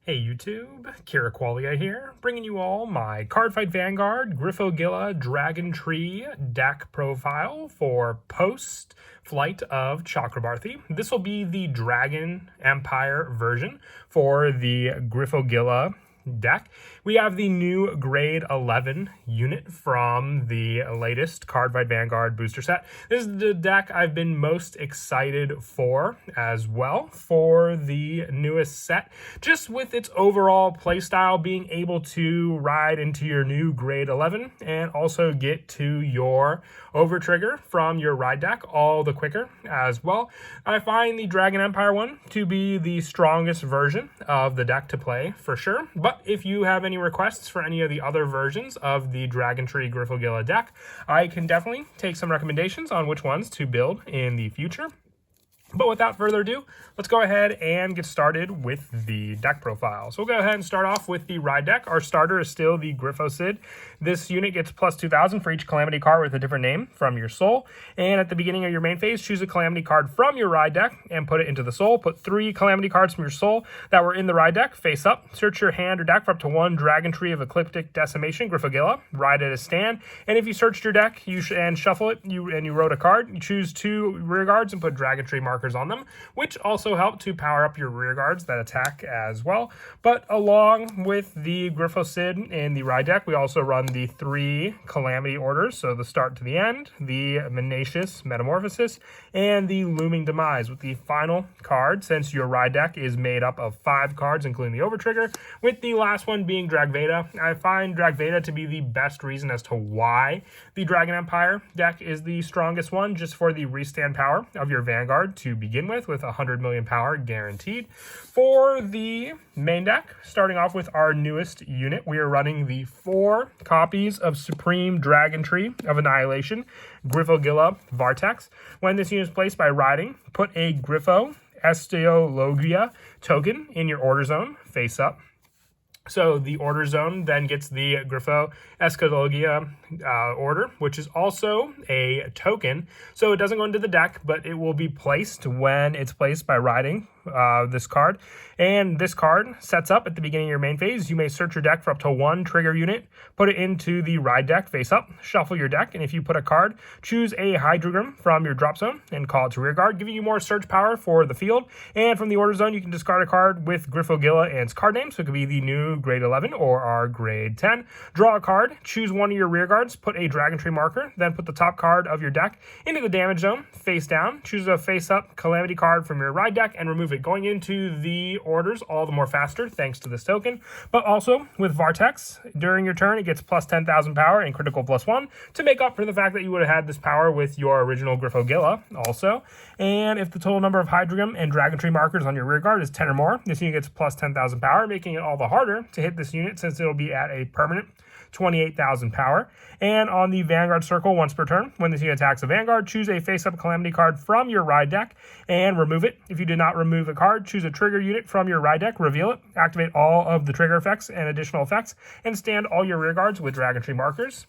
Hey YouTube, Qualia here, bringing you all my Cardfight Vanguard Griphogila Dragon Tree deck profile for post-flight of Chakrabarthi. This will be the Dragon Empire version for the Griphogila deck. We have the new grade 11 unit from the latest Cardfight Vanguard booster set. This is the deck I've been most excited for as well for the newest set, just with its overall playstyle, being able to ride into your new grade 11 and also get to your over trigger from your ride deck all the quicker as well. I find the Dragon Empire one to be the strongest version of the deck to play for sure, but if you have any requests for any of the other versions of the Dragon Tree Griphogila deck, I can definitely take some recommendations on which ones to build in the future. But without further ado, let's go ahead and get started with the deck profile. So we'll go ahead and start off with the ride deck. Our starter is still the Griphocid. This unit gets plus 2,000 for each Calamity card with a different name from your soul. And at the beginning of your main phase, choose a Calamity card from your ride deck and put it into the soul. Put 3 Calamity cards from your soul that were in the ride deck face up. Search your hand or deck for up to 1 Dragon Tree of Ecliptic Decimation Griphogila. Ride it as stand. And if you searched your deck and shuffle it, and you wrote a card, you choose 2 rear guards and put Dragon Tree markers on them, which also help to power up your rear guards that attack as well. But along with the Griphocid in the ride deck, we also run the 3 Calamity orders, so the start to the end, the Menacious Metamorphosis, and the Looming Demise, with the final card, since your ride deck is made up of 5 cards, including the Overtrigger, with the last one being Dragveda. I find Dragveda to be the best reason as to why the Dragon Empire deck is the strongest one, just for the restand power of your Vanguard to begin with 100 million power guaranteed. For the main deck, starting off with our newest unit, we are running the 4 copies of Supreme Dragon Tree of Annihilation, Griphogila Vartex. When this unit is placed by riding, put a Griffo Esteologia token in your order zone, face up. So the order zone then gets the Griffo Esteologia order, which is also a token. So it doesn't go into the deck, but it will be placed when it's placed by riding this card. And this card sets up at the beginning of your main phase. You may search your deck for up to 1 trigger unit, put it into the ride deck face up, shuffle your deck, and if you put a card, choose a Hydrogram from your drop zone and call it to rear guard, giving you more search power for the field. And from the order zone, you can discard a card with Griphogila and its card name, so it could be the new grade 11 or our grade 10. Draw a card, choose one of your rear guards, put a Dragon Tree marker, then put the top card of your deck into the damage zone, face down, choose a face up Calamity card from your ride deck and remove it, going into the orders all the more faster thanks to this token. But also with Vartex, during your turn, it gets plus 10,000 power and critical +1 to make up for the fact that you would have had this power with your original Griphogila also. And if the total number of Hydrogram and Dragon Tree markers on your rear guard is 10 or more, this unit gets plus 10,000 power, making it all the harder to hit this unit since it'll be at a permanent 28,000 power. And on the Vanguard circle, once per turn, when this unit attacks a Vanguard, choose a face-up Calamity card from your ride deck and remove it. If you did not remove a card, choose a trigger unit from your ride deck, reveal it, activate all of the trigger effects and additional effects, and stand all your rear guards with Dragon Tree markers.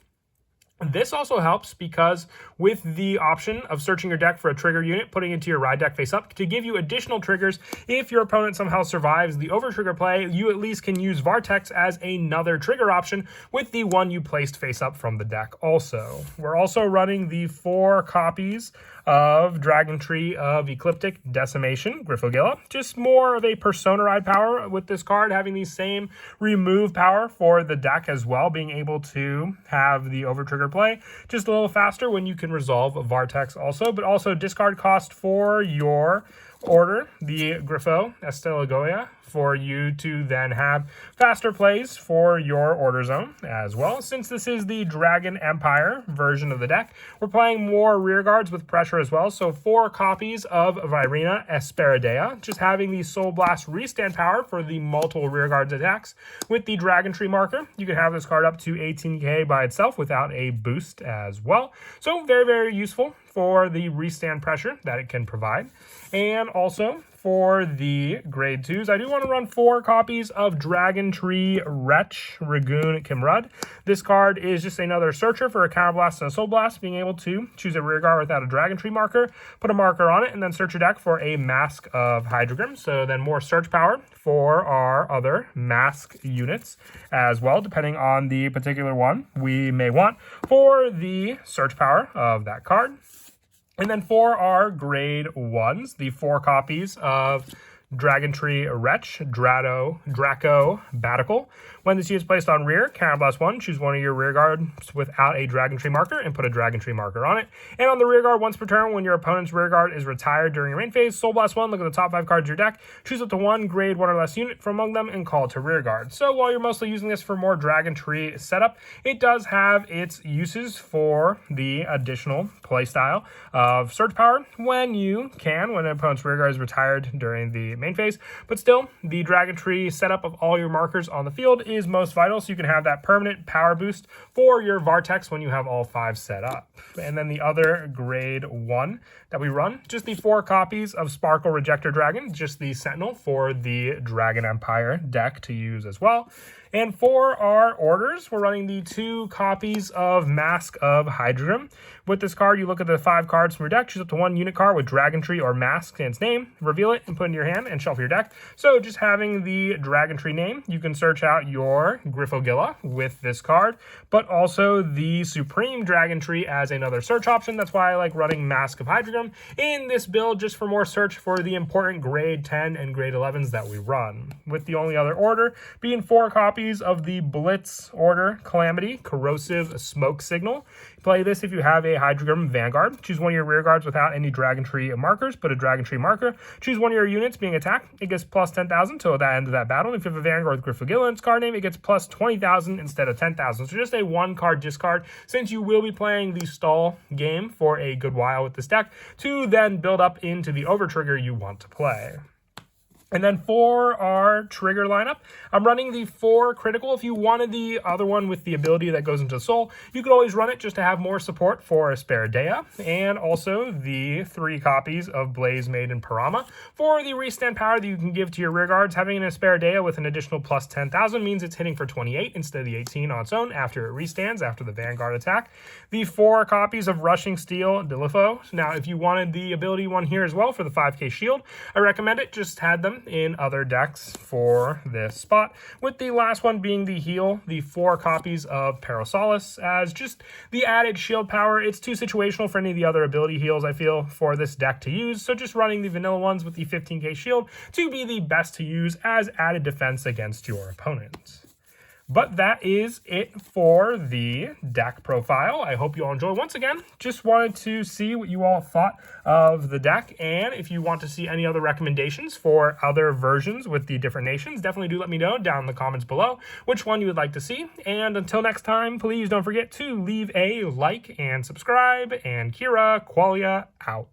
This also helps because with the option of searching your deck for a trigger unit, putting it into your ride deck face up to give you additional triggers, if your opponent somehow survives the over trigger play, you at least can use Vartex as another trigger option with the one you placed face up from the deck also. We're also running the 4 copies of Dragon Tree of Ecliptic Decimation, Griphogila. Just more of a Persona ride power with this card, having the same remove power for the deck as well, being able to have the over trigger play just a little faster when you can resolve Vartex also, but also discard cost for your order, the Griffo Esteologia, for you to then have faster plays for your order zone as well. Since this is the Dragon Empire version of the deck, we're playing more rear guards with pressure as well. So 4 copies of Virina Esperidea, just having the Soul Blast restand power for the multiple rear guards attacks. With the Dragon Tree marker, you can have this card up to 18k by itself without a boost as well. So very, very useful for the restand pressure that it can provide. And also for the grade 2s, I do want to run 4 copies of Dragon Tree Wretch Ragoon Kimrud. This card is just another searcher for a Counterblast and a Soul Blast, being able to choose a rearguard without a Dragon Tree marker, put a marker on it, and then search your deck for a Mask of Hydreigon. So then more search power for our other mask units as well, depending on the particular one we may want for the search power of that card. And then for our grade 1s, the 4 copies of Dragon Tree Wretch, Draco Batical. When this is placed on rear, Counterblast 1, choose one of your rear guards without a Dragon Tree marker and put a Dragon Tree marker on it. And on the rear guard, once per turn, when your opponent's rear guard is retired during your main phase, Soul Blast 1, look at the top 5 cards of your deck, choose up to 1 grade 1 or less unit from among them, and call it to rear guard. So while you're mostly using this for more Dragon Tree setup, it does have its uses for the additional playstyle of search power when you can, when an opponent's rear guard is retired during the main phase. But still, the Dragon Tree setup of all your markers on the field is most vital, so you can have that permanent power boost for your Vartex when you have all 5 set up. And then the other grade 1 that we run, just the 4 copies of Sparkle Rejector Dragon, just the Sentinel for the Dragon Empire deck to use as well. And for our orders, we're running the 2 copies of Mask of Hydreigon. With this card, you look at the 5 cards from your deck, choose up to 1 unit card with Dragon Tree or Mask in its name, reveal it, and put it in your hand and shuffle your deck. So just having the Dragon Tree name, you can search out your Griphogila with this card, but also the Supreme Dragon Tree as another search option. That's why I like running Mask of Hydreigon in this build, just for more search for the important grade 10 and grade 11s that we run. With the only other order being 4 copies of the Blitz Order Calamity Corrosive Smoke Signal. Play this if you have a Hydreigon Vanguard. Choose one of your rear guards without any Dragon Tree markers, put a Dragon Tree marker. Choose one of your units being attacked. It gets plus 10,000 till the end of that battle. If you have a Vanguard with Griphogila in its card name, it gets plus 20,000 instead of 10,000. So just a 1-card discard, since you will be playing the stall game for a good while with this deck, to then build up into the overtrigger you want to play. And then for our trigger lineup, I'm running the 4 critical. If you wanted the other one with the ability that goes into soul, you could always run it just to have more support for Asperidea, and also the 3 copies of Blaze Maiden Parama. For the restand power that you can give to your rear guards, having an Asperidea with an additional plus 10,000 means it's hitting for 28 instead of the 18 on its own after it restands after the Vanguard attack. The 4 copies of Rushing Steel Dilifo. Now, if you wanted the ability one here as well for the 5k shield, I recommend it. Just had them in other decks for this spot, with the last one being the heal, the 4 copies of Parasolus as just the added shield power. It's too situational for any of the other ability heals, I feel, for this deck to use, so just running the vanilla ones with the 15k shield to be the best to use as added defense against your opponent. But that is it for the deck profile. I hope you all enjoy. Once again, just wanted to see what you all thought of the deck, and if you want to see any other recommendations for other versions with the different nations, definitely do let me know down in the comments below which one you would like to see. And until next time, please don't forget to leave a like and subscribe, and Kira Qualia out.